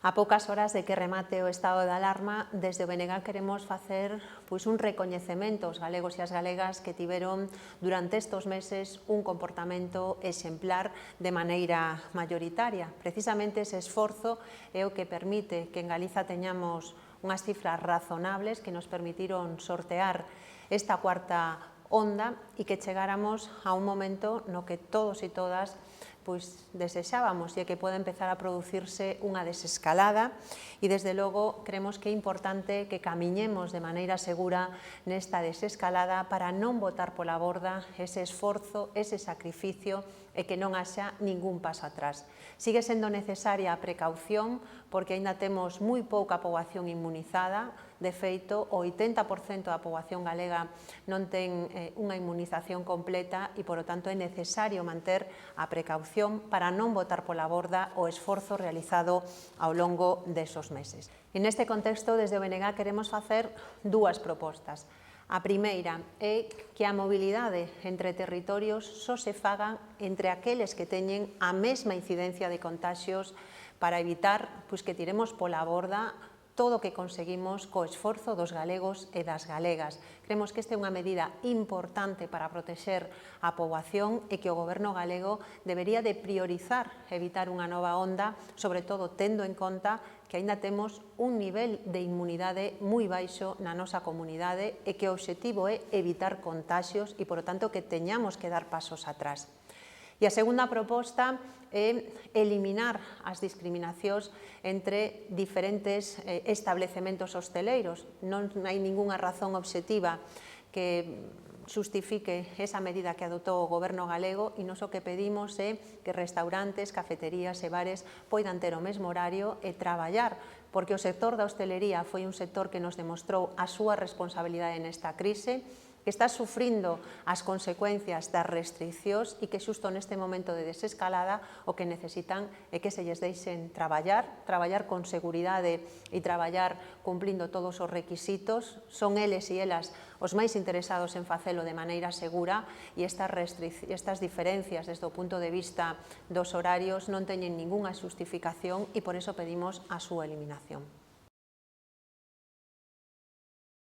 A poucas horas de que remate o estado de alarma, desde o BNG queremos facer un recoñecemento aos galegos e as galegas que tiveron durante estes meses un comportamento exemplar de maneira maioritaria. Precisamente ese esforzo é o que permite que en Galiza teñamos unhas cifras razonables que nos permitiron sortear esta cuarta onda e que chegáramos a un momento no que todos e todas desexábamos e que pode empezar a producirse unha desescalada e, desde logo, creemos que é importante que camiñemos de maneira segura nesta desescalada para non botar pola borda ese esforzo, ese sacrificio e que non haxa ningún paso atrás. Sigue sendo necesaria a precaución porque aínda temos moi pouca poboación inmunizada. De feito, o 80% da poboación galega non ten unha inmunización completa e, polo tanto, é necesario manter a precaución para non botar pola borda o esforzo realizado ao longo desos meses. E neste contexto, desde o BNG queremos facer dúas propostas. A primeira é que a mobilidade entre territorios só se faga entre aqueles que teñen a mesma incidencia de contaxios para evitar que tiremos pola borda todo o que conseguimos co esforzo dos galegos e das galegas. Creemos que esta é unha medida importante para protexer a poboación e que o Goberno galego debería de priorizar evitar unha nova onda, sobre todo tendo en conta que aínda temos un nivel de inmunidade moi baixo na nosa comunidade e que o obxectivo é evitar contaxios e, por tanto, que teñamos que dar pasos atrás. E a segunda proposta é eliminar as discriminacións entre diferentes establecementos hosteleiros. Non hai ningunha razón obxectiva que xustifique esa medida que adoptou o Goberno galego e nós o que pedimos é que restaurantes, cafeterías e bares poidan ter o mesmo horario e traballar, porque o sector da hostelería foi un sector que nos demostrou a súa responsabilidade nesta crise, que está sufrindo as consecuencias das restriccións e que xusto neste momento de desescalada o que necesitan é que se lles deixen traballar con seguridade e traballar cumplindo todos os requisitos. Son eles e elas os máis interesados en facelo de maneira segura e estas diferencias desde o punto de vista dos horarios non teñen ningunha xustificación e por iso pedimos a súa eliminación.